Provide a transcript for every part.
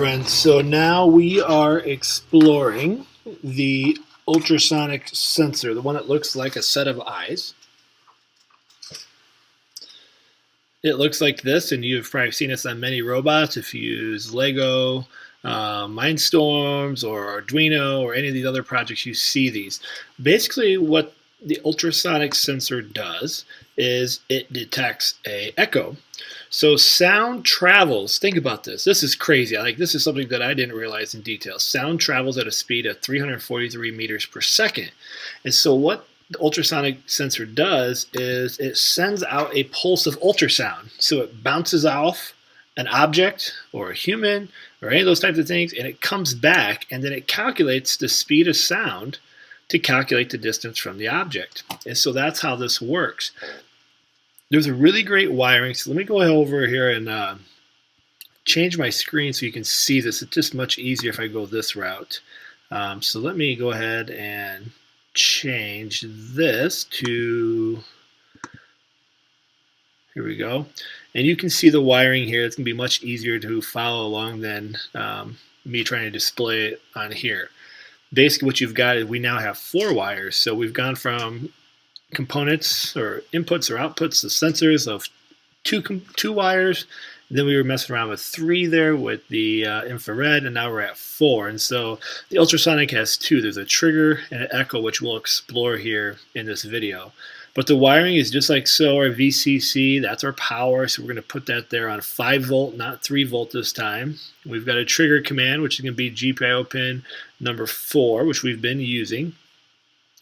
friends, so now we are exploring the ultrasonic sensor, the one that looks like a set of eyes. It looks like this, and you've probably seen this on many robots if you use Lego, Mindstorms, or Arduino, or any of these other projects. You see these. Basically, what the ultrasonic sensor does is it detects an echo. So sound travels. Think about this. This is crazy. This is something that I didn't realize in detail. Sound travels at a speed of 343 meters per second. And so what the ultrasonic sensor does is it sends out a pulse of ultrasound. So it bounces off an object or a human or any of those types of things, and it comes back, and then it calculates the speed of sound to calculate the distance from the object. And so that's how this works. There's a really great wiring. So let me go over here and change my screen so you can see this. It's just much easier if I go this route. So let me go ahead and change this to, here we go. And you can see the wiring here. It's going to be much easier to follow along than me trying to display it on here. Basically what you've got is we now have 4 wires. So we've gone from components or inputs or outputs, the sensors of two wires. Then we were messing around with 3 there with the infrared, and now we're at 4. And so the ultrasonic has 2. There's a trigger and an echo, which we'll explore here in this video. But the wiring is just like so. Our VCC, that's our power, so we're going to put that there on 5 volt, not 3 volt this time. We've got a trigger command, which is going to be GPIO pin number 4, which we've been using.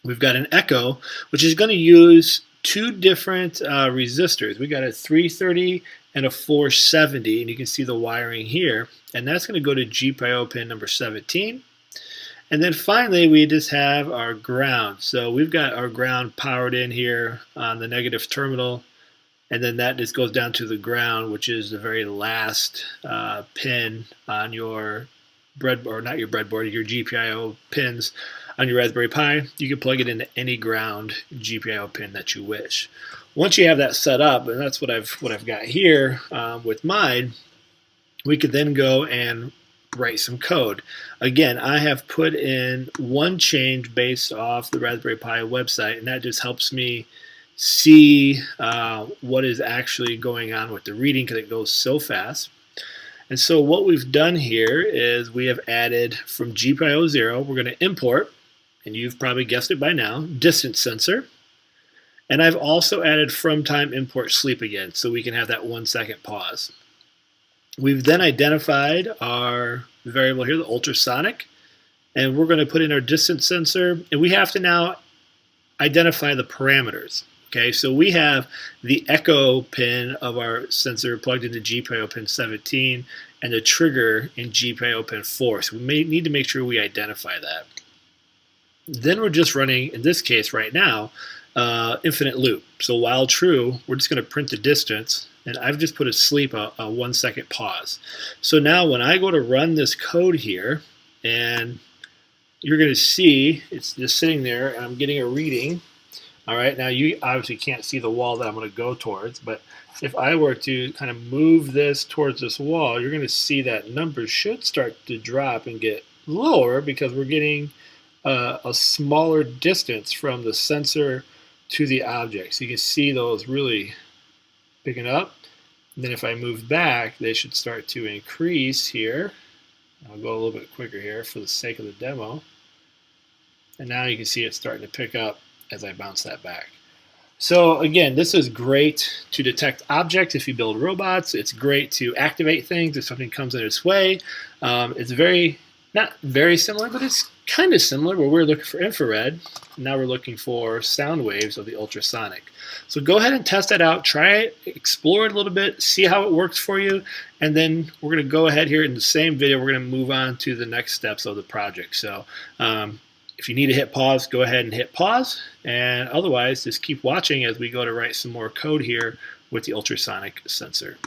We've got an echo, which is going to use 2 different resistors. We got a 330 and a 470, and you can see the wiring here. And that's going to go to GPIO pin number 17. And then finally, we just have our ground. So we've got our ground powered in here on the negative terminal, and then that just goes down to the ground, which is the very last pin on your breadboard, not your breadboard, your GPIO pins on your Raspberry Pi. You can plug it into any ground GPIO pin that you wish. Once you have that set up, and that's what I've got here with mine, we could then go and write some code. Again, I have put in one change based off the Raspberry Pi website, and that just helps me see what is actually going on with the reading because it goes so fast. And so what we've done here is we have added from GPIO 0, we're going to import, and you've probably guessed it by now, distance sensor. And I've also added from time import sleep again, so we can have that 1 second pause. We've then identified our variable here, the ultrasonic, and we're going to put in our distance sensor, and we have to now identify the parameters. Okay, so we have the echo pin of our sensor plugged into GPIO pin 17 and the trigger in GPIO pin 4. So we may need to make sure we identify that. Then we're just running, in this case right now, infinite loop. So while true, we're just going to print the distance, and I've just put a sleep, a 1 second pause. So now when I go to run this code here, and you're going to see it's just sitting there, and I'm getting a reading. All right, now you obviously can't see the wall that I'm going to go towards, but if I were to kind of move this towards this wall, you're going to see that numbers should start to drop and get lower because we're getting a smaller distance from the sensor to the object. So you can see those really picking up. And then if I move back, they should start to increase here. I'll go a little bit quicker here for the sake of the demo. And now you can see it starting to pick up as I bounce that back. So again, this is great to detect objects if you build robots. It's great to activate things if something comes in its way. It's not very similar, but it's kind of similar where we're looking for infrared. Now we're looking for sound waves of the ultrasonic. So go ahead and test that out. Try it, explore it a little bit, see how it works for you, and then we're going to go ahead here in the same video. We're going to move on to the next steps of the project. So if you need to hit pause, go ahead and hit pause, and otherwise just keep watching as we go to write some more code here with the ultrasonic sensor.